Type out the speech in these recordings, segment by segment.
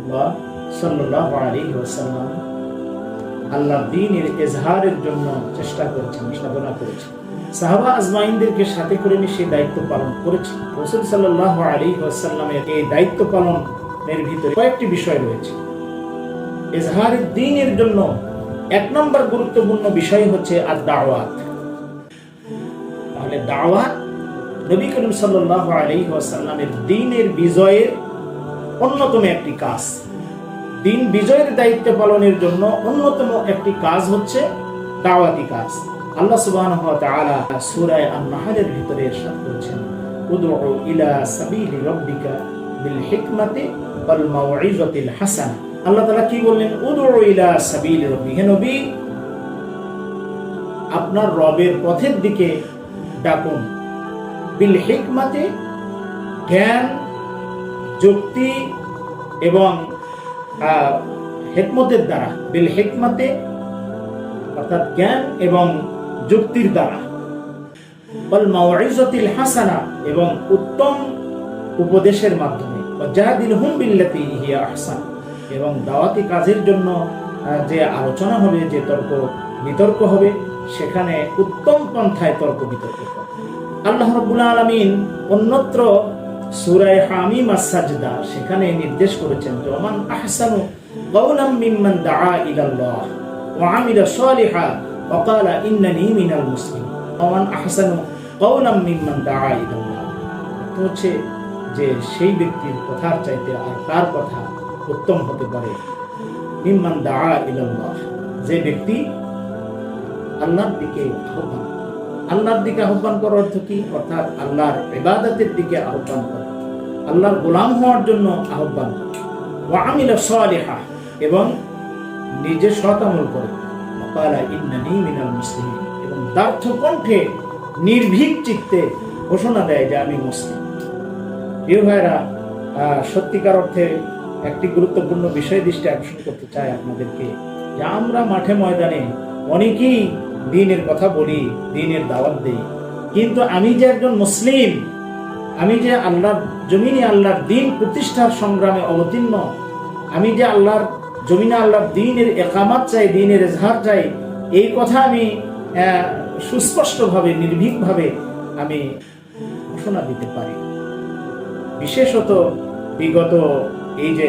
রাসূলুল্লাহ সাল্লাল্লাহু আলাইহি ওয়াসাল্লাম আল্লাহর দ্বীনের ইজহারের জন্য চেষ্টা করেছেন, সাধনা করেছেন। সাহাবা আজমাইনদেরকে সাথে করে নিয়ে সেই দায়িত্ব পালন করেছেন। রাসূল সাল্লাল্লাহু আলাইহি ওয়াসাল্লামের এই দায়িত্ব পালনের ভিতরে কয়েকটি বিষয় রয়েছে। ইজহারের দ্বীনের জন্য এক নম্বর গুরুত্বপূর্ণ বিষয় হচ্ছে আদ-দাওয়াত। তাহলে দাওয়াত নবী করিম সাল্লাল্লাহু আলাইহি ওয়াসাল্লামের দ্বীনের বিজয়ের অন্যতম একটি কাজ। দ্বীন বিজয়ের দায়িত্ব পালনের জন্য অন্যতম একটি কাজ হচ্ছে দাওয়াতি কাজ। আল্লাহ সুবহানাহু ওয়া তাআলা সূরা আন-নাহলের ভিতরে ইরশাদ করেছেন, উদউ ইলা সাবিলি রাব্বিকা বিল হিকমাতি ওয়াল মাউইযাতিল হাসানা। আল্লাহ তাআলা কি বললেন? উদউ ইলা সাবিলি রাব্বিকা, হে নবী আপনার রবের পথের দিকে ডাকুন। বিল হিকমাতি, জ্ঞান, যুক্তি এবং হিকমতের দ্বারা। বিল হিকমাতে অর্থাৎ জ্ঞান এবং যুক্তির দ্বারা। ওয়াল মাউইযাতিল হাসানা, এবং উত্তম উপদেশের মাধ্যমে। ওয়াজাদিলহুম বিল্লাতী হিয়া আহসান, এবং দাওয়াতি কাজের জন্য যে আলোচনা হবে, যে তর্ক বিতর্ক হবে, সেখানে উত্তম পন্থায় তর্ক বিতর্ক হবে। আল্লাহ রাব্বুল আলামিন অন্যত্র সূরা হামিম আস-সাজদা সেখানে নির্দেশ করেছেন, ওমান আহসানু কাওলাম মিম্মান দাআ ইলাল্লাহ ওয়া আমিলা সালিহান ওয়া ক্বালা ইন্নানী মিনাল মুসলিমিন। ওমান আহসানু কাওলাম মিম্মান দাআ ইলাল্লাহ, তো হচ্ছে যে সেই ব্যক্তির কথার চাইতে আর কার কথা উত্তম হতে পারে? মিম্মান দাআ ইলাল্লাহ, যে ব্যক্তি আল্লাহর দিকে আহ্বান। আল্লাহর দিকে আহ্বান করার অর্থ কি? অর্থাৎ আল্লাহর ইবাদতের দিকে আহ্বান করা, আল্লাহর গোলাম হওয়ার জন্য আহ্বান করা। ওয়া আমিলা সালিহা, এবং নিজে সৎ আমল করে। ওয়া ক্বালা ইন্নানী মিনাল মুসলিমিন, এবং দার্থ কণ্ঠে নির্ভীক চিত্তে ঘোষণা দেয় যে আমি মুসলিম। প্রিয় ভাইরা, সত্যিকার অর্থে একটি গুরুত্বপূর্ণ বিষয় দৃষ্টি আকর্ষণ করতে চাই আপনাদেরকে, যে আমরা মাঠে ময়দানে অনেকেই দ্বীনের কথা বলি, দ্বীনের দাওয়াত দেই, কিন্তু আমি যে একজন মুসলিম, আমি যে আল্লাহর জমিনে আল্লাহর দ্বীন প্রতিষ্ঠার সংগ্রামে অবতীর্ণ, আমি যে আল্লাহর জমিনে আল্লাহর দ্বীনের ইকামাত চাই, দ্বীনের ইজহার চাই, এই কথা আমি সুস্পষ্টভাবে নির্ভীকভাবে আমি ঘোষণা দিতে পারি। বিশেষত বিগত এই যে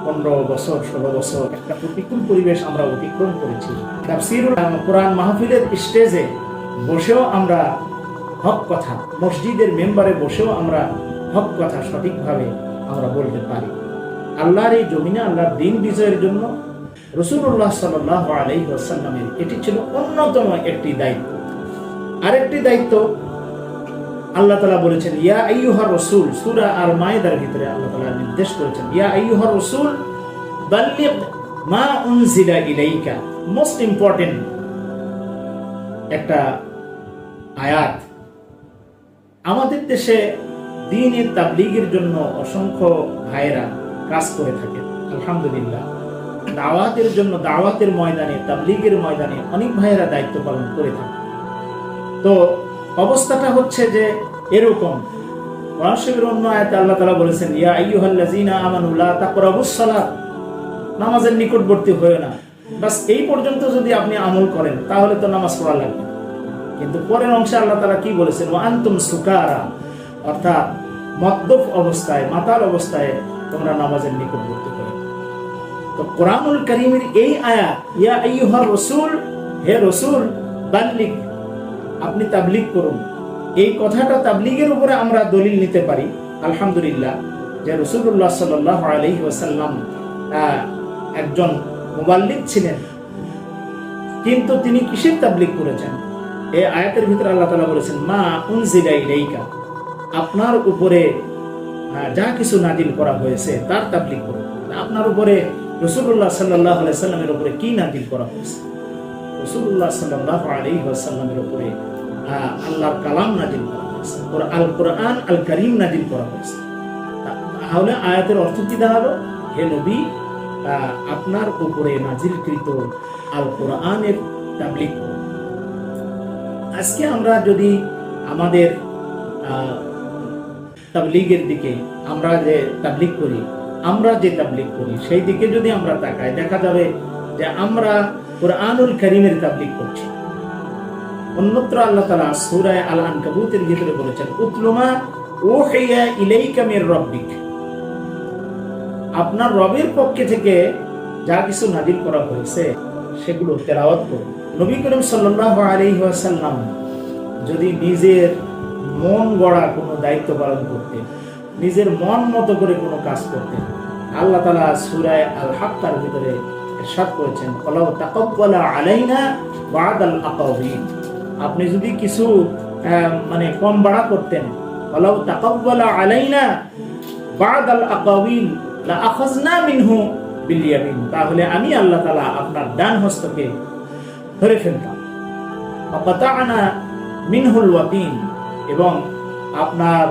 15 বছর 16 বছর একটা প্রতিকূল পরিবেশ আমরা অতিক্রম করেছি। তাফসীরুল কোরআন মাহফিলের স্টেজে বসেও আমরা হক কথা, মসজিদের মেম্বারে বসেও আমরা হক কথা সঠিকভাবে আমরা বলতে পারি। আল্লাহর এই জমিনে আল্লাহর দ্বীন বিজয়ের জন্য রাসূলুল্লাহ সাল্লাল্লাহু আলাইহি ওয়াসাল্লামের এটি ছিল অন্যতম একটি দায়িত্ব। আরেকটি দায়িত্ব আল্লাহ তাআলা বলেছেন, ইয়া আইয়ুহার রাসূল, সূরা আল মাইদার ভিতরে আল্লাহ তাআলা নির্দেশ করেছেন, ইয়া আইয়ুহার রাসূল বাল্লিগ মা উনজিলা ইলাইকা। মোস্ট ইম্পর্টেন্ট একটা আয়াত। আমাদের দেশে দ্বীনের তাবলীগের জন্য অসংখ্য ভাইরা কাজ করে থাকে, আলহামদুলিল্লাহ। দাওয়াতের জন্য, দাওয়াতের ময়দানে, তাবলীগের ময়দানে অনেক ভাইরা দায়িত্ব পালন করে থাকে। তো অবস্থাটা হচ্ছে যে এরকম। কোরআন শরীফের অন্য আয়াতে আল্লাহ তাআলা বলেছেন, ইয়া আইয়ুহাল্লাযীনা আমানু লা তাকরাবুস সালাত, নামাজের নিকটবর্তী হয়ো না। বাস এই পর্যন্ত যদি আপনি আমল করেন তাহলে তো নামাজ পড়া লাগবে। কিন্তু পরের অংশে আল্লাহ তাআলা কি বলেছেন? ওয়া আনতুম সুকারা, অর্থাৎ মদ্যপ অবস্থায়, মাতাল অবস্থায় তোমরা নামাজের নিকটবর্তী হয়ো। তো কোরআনুল কারীমের এই আয়াত, ইয়া আইয়ুহার রাসূল, হে রাসূল, বাল্লিগ, আপনি তাবলীগ করুন, এই কথাটা তাবলীগের উপরে আমরা দলিল নিতে পারি, আলহামদুলিল্লাহ, যে রাসূলুল্লাহ সাল্লাল্লাহু আলাইহি ওয়াসাল্লাম একজন মুবাল্লিগ ছিলেন, কিন্তু তিনি কিসের তাবলীগ করেছেন? এই আয়াতের ভিতরে আল্লাহ তাআলা বলেছেন, মা উনজিলা ইলাইকা, আপনার উপরে যা কিছু নাজিল করা হয়েছে তার তাবলীগ করুন। আপনার উপরে রাসূলুল্লাহ সাল্লাল্লাহু আলাইহি ওয়াসাল্লামের উপরে কি নাজিল করা হয়েছে? রাসূলুল্লাহ সাল্লাল্লাহু আলাইহি ওয়াসাল্লামের উপরে আল্লাহর কালাম নাজিল করা হয়েছে, আল কোরআন আল কারীম নাজিল করা হয়েছে। তাহলে আয়াতের অর্থ কি দাঁড়ালো? হে নবী, আপনার উপরে নাজিলকৃত আল কোরআনের তাবলীগ করুন। আজকে আমরা যদি আমাদের তাবলীগের দিকে, আমরা যে তাবলীগ করি, আমরা যে তাবলীগ করি সেই দিকে যদি আমরা তাকাই, দেখা যাবে যে আমরা কুরআনুল কারীমের তাবলীগ করছি। অন্যত্র আল্লাহ তাআলা সূরা আল আনকাবুতের ভিতরে বলেছেন, উতলুমা উহিয়া ইলাইকা মির রাব্বিক, আপনার রবের পক্ষ থেকে যা কিছু নাযিল করা হয়েছে সেগুলো তেলাওয়াত করুন। নবী করিম সাল্লাল্লাহু আলাইহি ওয়াসাল্লাম যদি নিজের মন গড়া কোনো দায়িত্ব পালন করতেন, নিজের মন মতো করে কোনো কাজ করতেন, আল্লাহ তাআলা সূরা আল হাক্কার ভিতরে ইরশাদ করেছেন, ওয়ালাউ তাকাব্বালা আলাইনা বা'দাল আকাওয়িল, আপনি যদি কিছু মানে কম বাড়া করতেন, ওয়ালাউ তাকাব্বালা আলাইনা বা'দাল আকাওয়িল লা আখাযনা মিনহু বিল ইয়ামিন, তাহলে আমি আল্লাহ তাআলা আপনার ডান হস্তকে ধরে ফেলতাম, ওয়াকাতা'না মিনহুল ওয়াতিন, এবং আপনার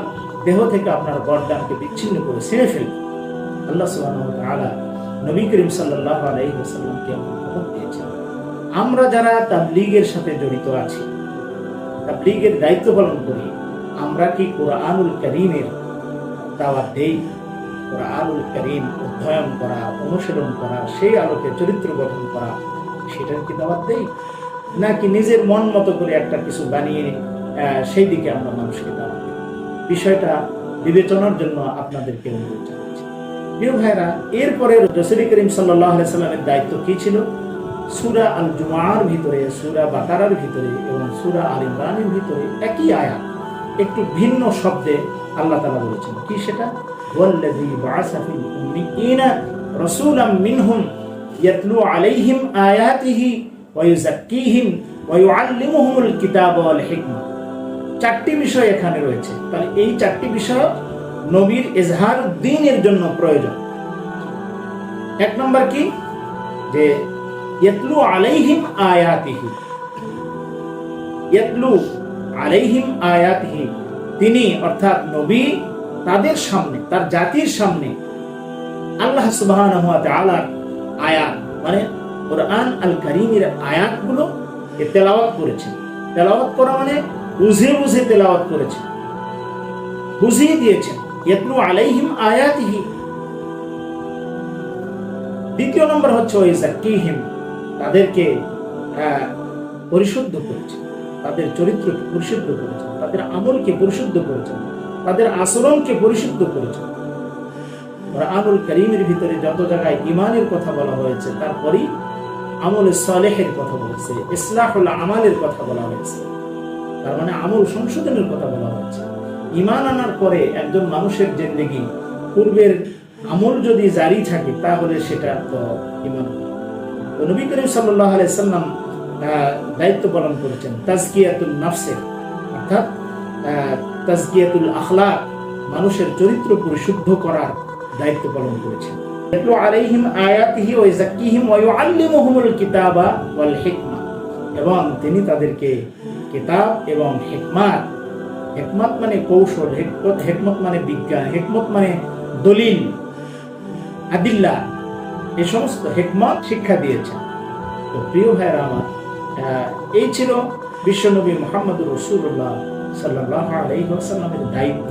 দেহ থেকে আপনার গর্দানকে বিচ্ছিন্ন করে ছিঁড়ে ফেলতাম। আল্লাহ সুবহানাহু ওয়া তাআলা নবী করিম সাল্লাল্লাহু আলাইহি ওয়াসাল্লামকে হুকুম দিয়েছেন। আমরা যারা তাবলীগের সাথে জড়িত আছি, তাবলীগের দায়িত্ব পালন করি, আমরা কি কুরআনুল কারীমের দাওয়াত দেই? কুরআনুল কারীম অধ্যয়ন করা, অনুশীলন করা, সেই আলোকে চরিত্র গঠন করা, সেটার কি দাওয়াত দেই? নাকি নিজের মন মতো করে একটা কিছু বানিয়ে সেই দিকে আমরা মানুষকে দাওয়াত দিই? বিষয়টা বিবেচনার জন্য আপনাদেরকে অনুরোধ জানাচ্ছি। প্রিয় ভাইরা, এরপরে রাসূল করিম সাল্লাল্লাহু আলাইহি ওয়াসাল্লামের দায়িত্ব কি ছিল? সূরা আল জুমার ভিতরে, সূরা বাকারার ভিতরে এবং সূরা আল ইমরানের ভিতরে একই আয়াত একটু ভিন্ন শব্দে আল্লাহ তাআলা বলেছেন। কি সেটা? ওয়াল্লাযী বা'আসা ফিল উম্মিয়িনা রাসূলাম মিনহুম ইয়াতলু আলাইহিম আয়াতিহি ওয়া ইউযাক্কিহিম ওয়া ইউআল্লিমুহুমুল কিতাবা ওয়াল হিকমা। চারটি বিষয় এখানে রয়েছে। তাহলে এই চারটি বিষয় নবীর ইজহার দ্বীনের জন্য প্রয়োজন। এক নম্বর কি? যে ইয়াতলু আলাইহিম আয়াতিহি, ইয়াতলু আলাইহিম আয়াতিহি, তিনি অর্থাৎ নবী তাদের সামনে, তার জাতির সামনে আল্লাহ সুবহানাহু ওয়া তাআলার আয়াত মানে কুরআন আল কারীমের আয়াতগুলো তেলাওয়াত করেছেন। তেলাওয়াত করা মানে বুঝে বুঝে তেলাওয়াত করেছেন, বুঝিয়ে দিয়েছেন। ইয়াতলু আলাইহিম আয়াতিহি। দ্বিতীয় নম্বর হচ্ছে ওয়াইযাক্কিহিম, তাদেরকে পরিশুদ্ধ করেছেন, তাদের চরিত্রকে পরিশুদ্ধ করেছেন, তাদের আমলকে পরিশুদ্ধ করেছেন, তাদের আচরণকে পরিশুদ্ধ করেছেন। কুরআনুল কারীমের ভিতরে যত জায়গায় ঈমানের কথা বলা হয়েছে, তারপরেই আমলে সালেহের কথা বলেছে, ইসলাহুল আমালের কথা বলা হয়েছে, তার মানে আমল সংশোধনের কথা বলা হয়েছে। ঈমান আনার পরে একজন মানুষের জিন্দেগি পূর্বের আমল যদি জারি থাকে তাহলে সেটা তো ঈমান। তো নবী করিম সাল্লাল্লাহু আলাইহি ওয়াসাল্লাম দায়িত্ব পালন করেছেন তাজকিয়াতুন নাফসের, অর্থাৎ তাজকিয়াতুল আখলাক, মানুষের চরিত্র পরিশুদ্ধ করার দায়িত্ব পালন করেছেন। ইয়াতলু আলাইহিম আয়াতিহি ওয়া ইউযাক্কিহিম ওয়া ইউআল্লিমুহুমুল কিতাবা ওয়াল হিকমা, এবং তিনি তাদেরকে কিতাব এবং হিকমাত, হিকমত মানে কৌশল, হিকমত মানে বিজ্ঞান, হিকমত মানে দলিল, আদিল্লা, এই সমস্ত হিকমত শিক্ষা দিয়েছেন। তো প্রিয় ভাইয়েরা আমার, এই ছিল বিশ্বনবী মুহাম্মদুর রাসূলুল্লাহ সাল্লাল্লাহু আলাইহি ওয়াসাল্লামের দায়িত্ব।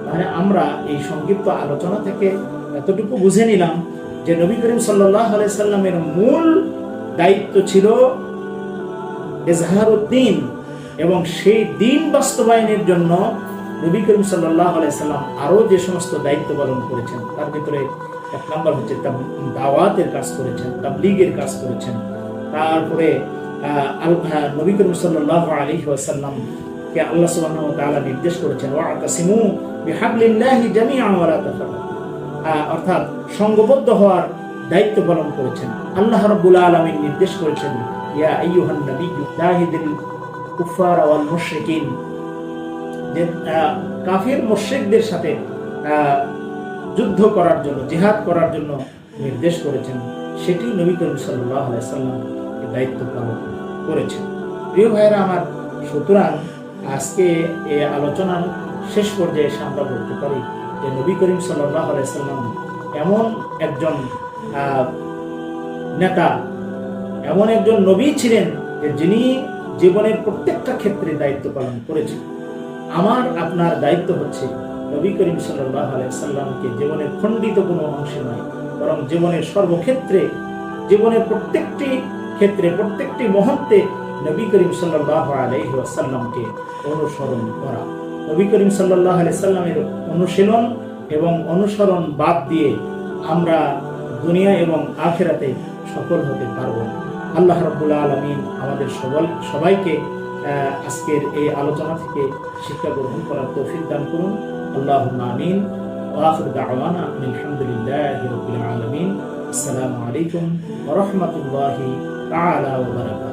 মানে আমরা এই সংক্ষিপ্ত আলোচনা থেকে এতটুকু বুঝে নিলাম যে নবী করিম সাল্লাল্লাহু আলাইহি ওয়াসাল্লামের মূল দায়িত্ব ছিল ইজহারুদ্দীন, এবং সেই দিন বাস্তবায়নের জন্য নবী করিম সাল্লাল্লাহু আলাইহি ওয়াসাল্লাম আরো যে সমস্ত দায়িত্ব পালন করেছেন তার ভিতরে এক নম্বর হচ্ছে দাওয়াতের কাজ করেছেন, তাবলীগের কাজ করেছেন। তারপরে নবী করিম সাল্লাল্লাহু আলাইহি ওয়াসাল্লাম কে আল্লাহ সুবহানাহু ওয়া তাআলা নির্দেশ করেছেন ওয়া'তাসিমু বিহাবলিল্লাহি জামিআন ওয়া লা তাফাররাকু, অর্থাৎ সংঘবদ্ধ হওয়ার দায়িত্ব পালন করেছেন। আল্লাহ রাব্বুল আলামিন নির্দেশ করেছেন ইয়া আইয়ুহান নাবিয়্যু জাহিদিল কুফার ওয়াল মুশরিকিন, যে কাফির মুশরিকদের সাথে যুদ্ধ করার জন্য, জিহাদ করার জন্য নির্দেশ করেছেন। সেটি নবী করিম সাল্লাল্লাহু আলাইহি ওয়াসাল্লাম দায়িত্ব পালন করেছেন। প্রিয় ভাইয়েরা আমার, সুতরাং আজকে এই আলোচনার শেষ পর্যায়ে এসে আমরা বলতে পারি যে নবী করিম সাল্লাল্লাহু আলাইহি ওয়াসাল্লাম এমন একজন নেতা, এমন একজন নবী ছিলেন যে যিনি জীবনের প্রত্যেকটা ক্ষেত্রে দায়িত্ব পালন করেছেন। আমার আপনার দায়িত্ব হচ্ছে নবী করিম সাল্লাল্লাহু আলাইহি ওয়াসাল্লামকে জীবনের খণ্ডিত কোনো অংশে নয়, বরং জীবনের সর্বক্ষেত্রে, জীবনের প্রত্যেকটি ক্ষেত্রে, প্রত্যেকটি মুহূর্তে নবী করিম সাল্লাল্লাহু আলাইহি ওয়াসাল্লামকে অনুসরণ করা। নবী করিম সাল্লাল্লাহু আলাইহি ওয়াসাল্লামের অনুশীলন এবং অনুসরণ বাদ দিয়ে আমরা দুনিয়া এবং আখিরাতে সফল হতে পারব না। আল্লাহ রাব্বুল আলামিন আমাদের সবাইকে আজকের এই আলোচনা থেকে শিক্ষা গ্রহণ করার তৌফিক দান করুন। আল্লাহুম্মা আমিন। ওয়া আখিরু দাওয়ানা আলহামদুলিল্লাহি রাব্বিল আলামিন। আসসালামু আলাইকুম ওয়া রাহমাতুল্লাহি তাআলা ওয়া বারাকাতুহু।